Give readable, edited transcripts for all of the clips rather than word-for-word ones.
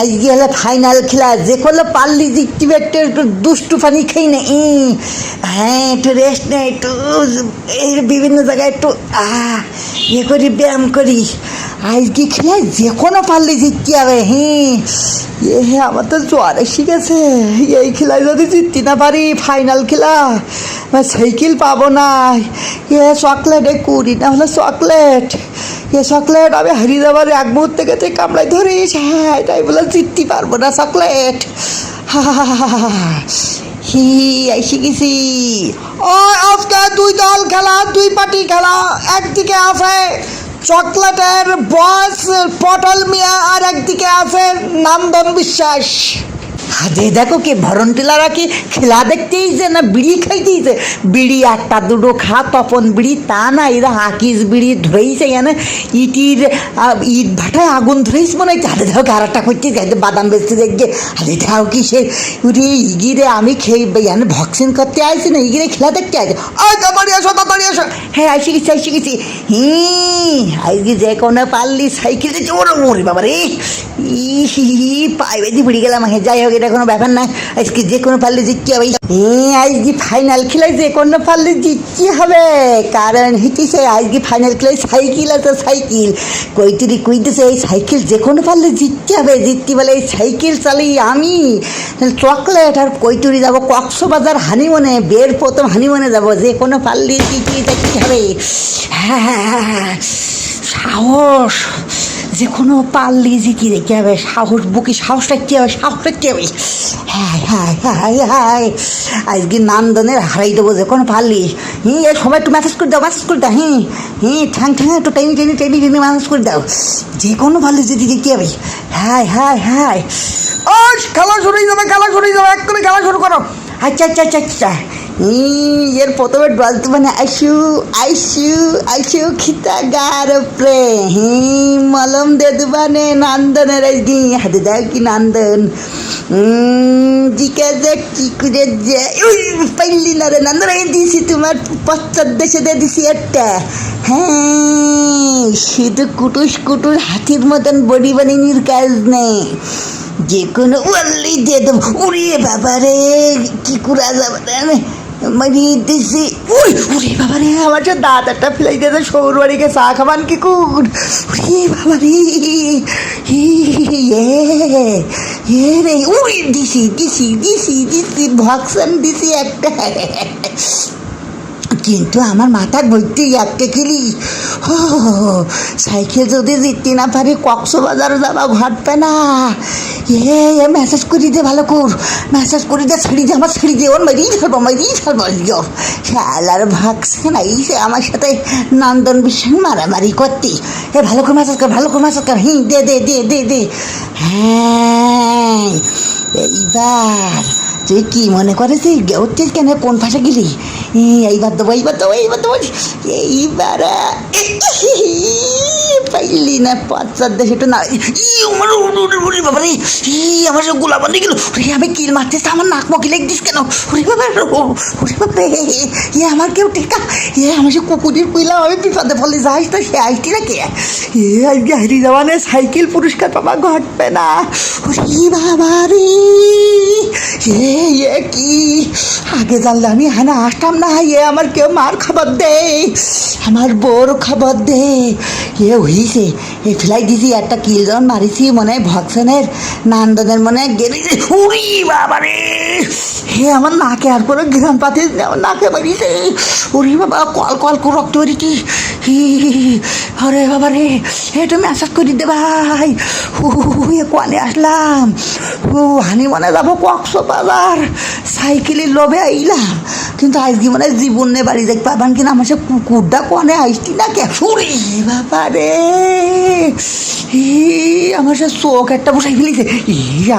আজকে হলো ফাইনাল খেলা, যে করলো পারলি জিতবে। একটু দুষ্টু পানি খাই না, হ্যাঁ একটু রেস্ট নেই, একটু বিভিন্ন জায়গায় একটু ইয়ে করি, ব্যায়াম করি। আজকে খেলায় যে কোনো পারলি জিততে হবে। হ্যাঁ আমার তো জ্বর এসে গেছে। এই খেলায় যদি জিততে না পারি ফাইনাল খেলা, সাইকেল পাবো না। চকলেট কুড়ি না হলো চকলেট, চকলেট আমি হারিয়ে যাবার এক মুহূর্তে গেছে কামড়াই ধরিস। হ্যাঁ এটাই বলে জিততে পারবো না চকলেট। এসে গেছি। ও আজকে দুই দল খেলা, দুই পার্টি খেলা। একদিকে আছে চকলেটের বস পটল মিয়া, আর একদিকে আছে নন্দন বিশ্বাস। হাজে দেখো কে ভরণ টিলারা কি খেলা দেখতেইছে না বিড়ি খাইতেইছে। বিড়ি একটা দুটো খা তপন বিড়ি, তা না এরা হাকিস বিড়ি ধরেইছে। এনে ইটির ইট ভাটায় আগুন ধরেইছে মনে হচ্ছে। হাতে দেখো আর একটা করতে যাইতে বাদাম বেচতে দেখবে। হাতে দেখো কি সে উঠে ইগিরে আমি খেয়ে এনে ভ্যাকসিন করতে আসছি না, ইগিরে খেলা দেখতে আসে। ওই তাড়াতাড়ি আসো, তাড়াতাড়ি আসো। হ্যাঁ এসে গেছি, এসে গেছি। আজকে যে কোনো পারলি সাইকেল দিচ্ছে। ওরে ওরে বাবা রে, পায়ে বেঁধে পড়ে গেলাম। যাই হোক এটা কোনো ব্যাপার না, আজকে যে কোনো পারলে জিততে হবে। আজকে ফাইনাল খেলায় যে কোনো পারলে জিততে হবে, কারণ হইতেছে আজকে ফাইনাল খেলায় সাইকেল আছে। সাইকেল কইতুরি কইতেছে এই সাইকেল যে কোনো পারলে জিততে হবে। জিততে বলে এই সাইকেল চালিয়ে আমি চকলেট আর কইতুরি যাবো কক্সবাজার হানিমুনে। বের প্রথম হানিমুনে যাবো, যে কোনো পারলে জিতিয়ে জিততে হবে। হ্যাঁ সাহস, যে কোনো পারলে জিতিয়ে দেখতে হবে। সাহস বুকে সাহস রাখতে হবে, সাহস রাখতে হবে। হ্যাঁ হ্যাঁ হ্যাঁ হ্যাঁ আজকে নন্দনের হারাই দেবো যে কোনো পারলি। এই সবাই একটু ম্যাসেজ করে দাও, ম্যাসেজ করে দাও। ঠ্যাং ঠ্যাং একটু টেনে টেনে টেনে টেনে ম্যাসেজ করে দাও। যে কোনো পারলে জিতিয়ে দেখতে হবে। হ্যাঁ হ্যাঁ হ্যাঁ ও খেলা শুরু হয়ে যাবে, খেলা শুরু হয়ে যাবে, এক করে খেলা শুরু করো। আচ্ছা আচ্ছা আচ্ছা আচ্ছা এর প্রথমে বলতে মানে আইসু আইসু আইসু খিতা গার উপরে মলম দে দুবানে নন্দনের আজকে হাতে দাও কি নন্দন। জিকে যে কি করে যে পাইলি না রে নন্দন, দিয়েছি তোমার পশ্চাৎ দেশে দিয়ে দিছি একটা। হ্যাঁ শুধু কুটুস কুটুস হাতির মতন বডি বানিয়ে কাজ নেই, যে কোনো ওয়াল্লি দিয়ে দেবো। উড়িয়ে বাবা রে কি করা যাবে মারিয়ে দিছি। উড়ে বাবা রে আমার যে দাঁত একটা ফেলাই দিয়েছে সৌর বাড়িকে চা খাবান কি কুর। উড়ে বাবা রে রে উড়ে দিছি দিছি দিছি দিছি ভ্যাকসিন দিছি একটা। কিন্তু আমার মাথা ভর্তি একটা খেলি। সাইকেল যদি জিততে না পারি কক্সবাজার যাবা ঘটবে না। মেসেজ করি দে, ভালো কর মেসেজ করি দে, ছেড়ে দে আমার, ছেড়ে দে। ওর মেরেই ফেলবো, মেরেই ফেলবো। খেলার ভ্যাকসিন আইসে আমার সাথে নন্দন বিশ্বাস মারামারি করতে। ভালো করে মেসেজ কর, ভালো করে মেসেজ কর। দে দে দে দে দে। হ্যাঁ এইবার তুই কি মনে করে তুই উঠছিস কেন, কোন ভাষা গেলি? এইবার দেবো, এইবার দেবো, এইবার দেবো। এইবার পাইলি না পশ্চাৎ দেশে একটু না। বাবা রে আমার সব গোলা বান্ধে গেল। আমি কিল মারতেছি, আমার নাক মকি লেগছিস কেন? ওরে বাবা, ওরে বাবা আমার কেউ টেকা। আমার সে কুকুরের কইলাম আমি বিপদে ফলে যাইস তো সে আসতি না কে। আজকে হারি যাওয়ানে সাইকেল পুরস্কার পাবা ঘটবে না। ওরে বাবা রে কি আগে জানলে আমি হ্যাঁ আসতাম না। আমার কেউ মার খাবার দে, আমার বড় খাবার দে। হইছে ফেলাই দিছি একটা কিল যখন মারিছি মনে হয় ভক্সনের নন্দনের মনে হয় গেলিছে। উড়ি বাবা রে আমার নাকে আর করে গ্রাম পাতে আমার নাকে মারিছে। উড়ি বাবা কল কল করে রক্ত বেরিয়েছি। আরে বাবা রে একটু ম্যাসাজ করি দে ভাই। কোয়ানে আসলাম হানি মনে যাবো কক্সবাজার, সাইকেলের লোভে আইলাম। কিন্তু আজকে মানে জীবনে বাড়ি দেখ পাবান কিনা আমার সে কুকুরটা কোয়ানে আসতি না কে। শুনি বাবা রে আমার সে চোখ একটা বসাই ফেলিছে।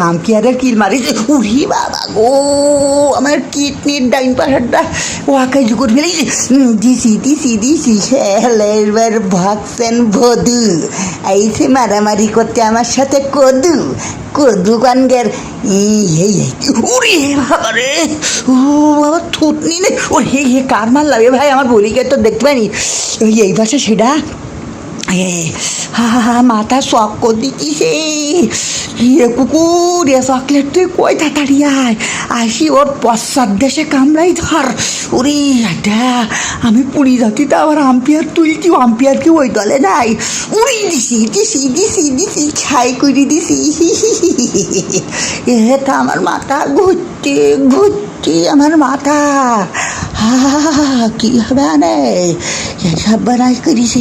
আম কি আর কিল মারিছে। উড়ি বাবা গো আমার কিডনির ডাইন পাশারটা ওয়াকে জুকুর ফেলেছে। দিছি দিছি দিছি এবার ভক্সেন ভদু আইছে মারামারি করতে আমার সাথে কদু কদু কানগের। উড়ি বাবা রে বাবা থুতনি নেই। ও কার মার লাগে ভাই আমার বলিকে তো দেখতে পাইনি। এই ভাষা সেটা মাথা শখ করে দিতিছে ইয়ে কুকুর এ চকলেট তুই কই তাড়াতাড়ি আয় আসি ওর পশ্চাৎ দেশে কামড়াই ধর ওরে দেখ আমি পুরী জাতিতে আবার আম্পিয়ার তুলছি আম্পিয়ার কি ওই দলে নাই উড়ি দিছি দিছি দিছি দিছি ছাই করে দিছি এটা আমার মাথা ঘুরছে ঘুরছে আমার মাথা কি হবে না এসব বানাই করিস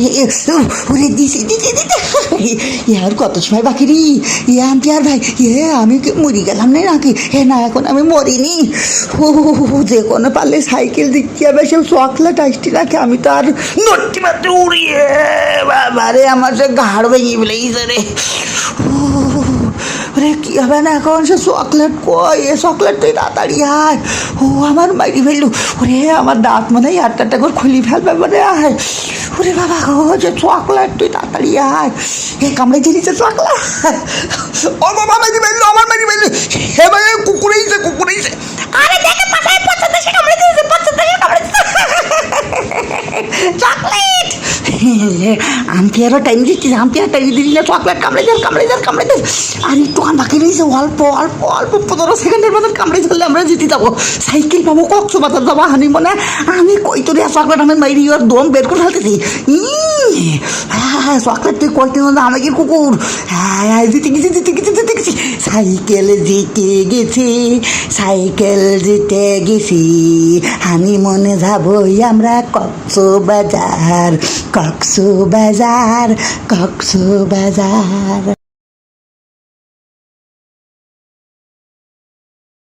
ওরে দিছি দিতে দিতে আর কত সময় বাকি রে আম্পিয়ার ভাই আমি কি মরি গেলাম না নাকি না এখন আমি মরিনি যে কোনো পারলে সাইকেল দিচ্ছি হবে সে চকলেট আসছি নাকি আমি তো আর নড়তে মাত্র উড়িয়ে বাবারে আমার সে ঘাড় ভেঙে ফেলেছে রে ওরে কী হবে না এখন সে চকলেট কই এ চকলেট তুই তাড়াতাড়ি আয় আমার মাইরি ফেললু ওরে আমার দাঁত মনে হয় আটটা করে খুলি ফেলবে মানে আয় ওরে বাবা যে চকলেট তুই তাড়াতাড়ি আয় কামড়ে জিনিসে চকলেট ও বাবা মাইরি ফেললু আমার মাইরি ফেললু হে ভাই কুকুরেইছে কুকুরেইছে আরে দেখে পাশায় পছন্দ সে কামড়ে দিয়েছে পছন্দ সে কামড়ে দিয়েছে চকলেট আম্পিয়ারও টাইম দিচ্ছিস আম্পিয়ার টাইম দিলি না চকলেট কামড়ে যাস কামড়ে যাস কামড়ে যাস আর একটু বাকি রয়েছে অল্প অল্প অল্প 15 সেকেন্ডের মধ্যে কামড়ে ধরলে আমরা জিতে যাবো সাইকেল পাবো কক্সবাজার যাবো হানি মনে আমি কই তোর চকলেট আমি মাইরি ওর দম বের করে ফেলতেছি চকলেট তুই কই তুই আমাকে কুকুর জিতে গেছি জিতে গেছি জিতে গেছি সাইকেল জিতে গেছি সাইকেল জিতে গেছি হানি মনে যাবো আমরা কক্সবাজার কক্সবাজার কক্সবাজার